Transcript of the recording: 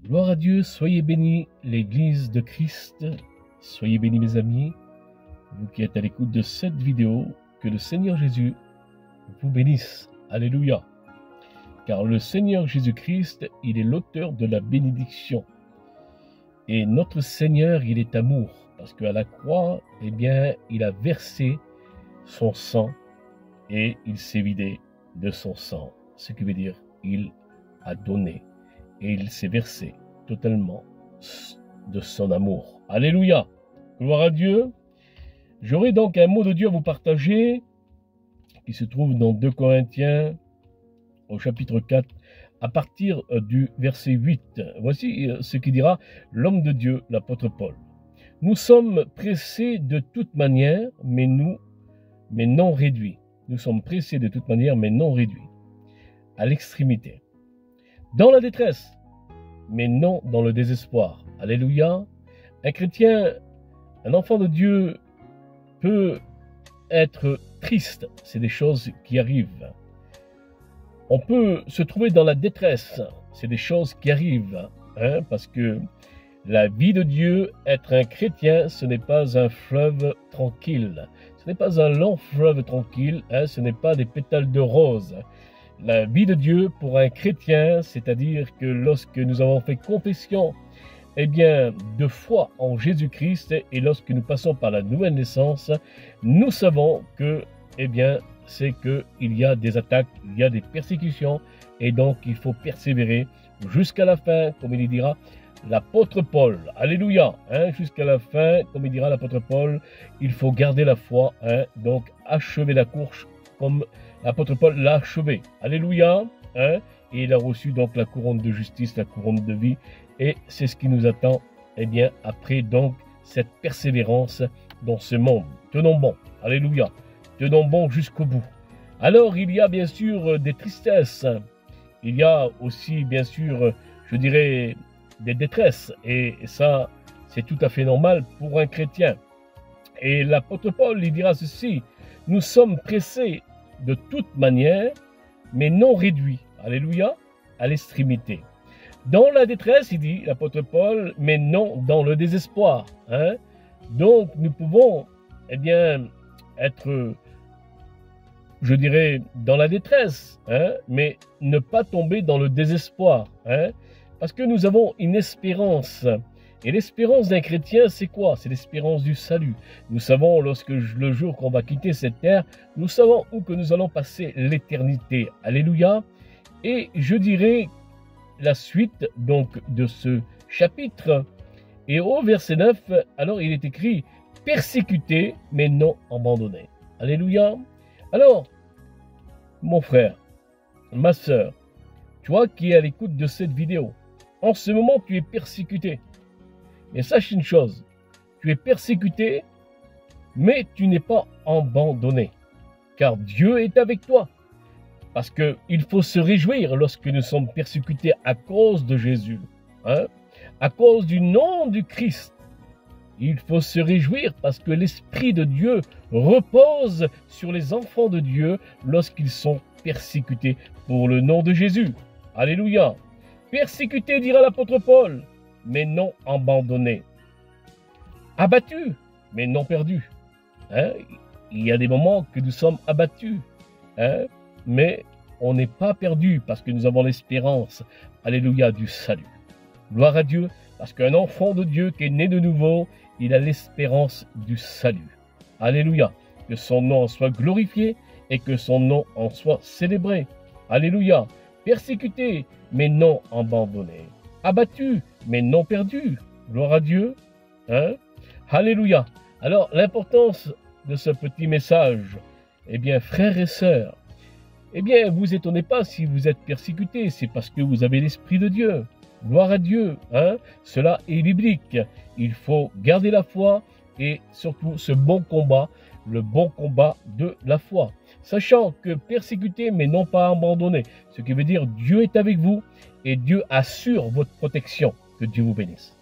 Gloire à Dieu, soyez bénis, l'Église de Christ. Soyez bénis mes amis, vous qui êtes à l'écoute de cette vidéo, que le Seigneur Jésus vous bénisse. Alléluia. Car le Seigneur Jésus-Christ, il est l'auteur de la bénédiction. Et notre Seigneur, il est amour. Parce qu'à la croix, eh bien, il a versé son sang et il s'est vidé de son sang. Ce qui veut dire, il a donné et il s'est versé totalement de son amour. Alléluia. Gloire à Dieu. J'aurai donc un mot de Dieu à vous partager qui se trouve dans 2 Corinthiens au chapitre 4 à partir du verset 8. Voici ce qui dira l'homme de Dieu, l'apôtre Paul. Nous sommes pressés de toute manière, mais non réduits. Nous sommes pressés de toute manière, mais non réduits. À l'extrémité. Dans la détresse, mais non dans le désespoir. Alléluia. Un chrétien, un enfant de Dieu peut être triste. C'est des choses qui arrivent. On peut se trouver dans la détresse. C'est des choses qui arrivent. Parce que la vie de Dieu, être un chrétien, ce n'est pas un fleuve tranquille. Ce n'est pas un long fleuve tranquille. Ce n'est pas des pétales de rose. La vie de Dieu pour un chrétien, c'est-à-dire que lorsque nous avons fait confession, eh bien, de foi en Jésus-Christ, et lorsque nous passons par la nouvelle naissance, nous savons que, eh bien, c'est qu'il y a des attaques, il y a des persécutions, et donc il faut persévérer jusqu'à la fin, comme il dira l'apôtre Paul. Alléluia. Jusqu'à la fin, comme il dira l'apôtre Paul, il faut garder la foi, donc achever la course comme l'apôtre Paul l'a achevé. Alléluia. Et il a reçu donc la couronne de justice, la couronne de vie. Et c'est ce qui nous attend, eh bien, après donc cette persévérance dans ce monde. Tenons bon. Alléluia. Tenons bon jusqu'au bout. Alors, il y a bien sûr des tristesses. Il y a aussi, bien sûr, je dirais, des détresses. Et ça, c'est tout à fait normal pour un chrétien. Et l'apôtre Paul, il dira ceci. Nous sommes pressés de toute manière, mais non réduits. Alléluia. À l'extrémité. Dans la détresse, il dit l'apôtre Paul, mais non dans le désespoir. Donc, nous pouvons, eh bien, être, je dirais, dans la détresse, mais ne pas tomber dans le désespoir. Parce que nous avons une espérance. Et l'espérance d'un chrétien, c'est quoi? C'est l'espérance du salut. Nous savons, le jour qu'on va quitter cette terre, nous savons où que nous allons passer l'éternité. Alléluia. Et je dirais la suite donc de ce chapitre. Et au verset 9, alors il est écrit « Persécuté, mais non abandonné ». Alléluia. Alors, mon frère, ma sœur, toi qui es à l'écoute de cette vidéo, en ce moment tu es persécuté. Mais sache une chose, tu es persécuté, mais tu n'es pas abandonné, car Dieu est avec toi. Parce qu'il faut se réjouir lorsque nous sommes persécutés à cause de Jésus, à cause du nom du Christ. Il faut se réjouir parce que l'Esprit de Dieu repose sur les enfants de Dieu lorsqu'ils sont persécutés pour le nom de Jésus. Alléluia. Persécuté, dira l'apôtre Paul, mais non abandonné. Abattu, mais non perdu. Il y a des moments que nous sommes abattus, mais on n'est pas perdu parce que nous avons l'espérance, alléluia, du salut. Gloire à Dieu, parce qu'un enfant de Dieu qui est né de nouveau, il a l'espérance du salut. Alléluia, que son nom en soit glorifié et que son nom en soit célébré. Alléluia, persécuté, mais non abandonné. Abattu, mais non perdu. Gloire à Dieu. Alléluia. Alors, l'importance de ce petit message, eh bien, frères et sœurs, eh bien, vous étonnez pas si vous êtes persécutés, c'est parce que vous avez l'Esprit de Dieu. Gloire à Dieu. Cela est biblique. Il faut garder la foi et surtout ce bon combat, le bon combat de la foi. Sachant que persécuté, mais non pas abandonné. Ce qui veut dire Dieu est avec vous et Dieu assure votre protection. Que Dieu vous bénisse.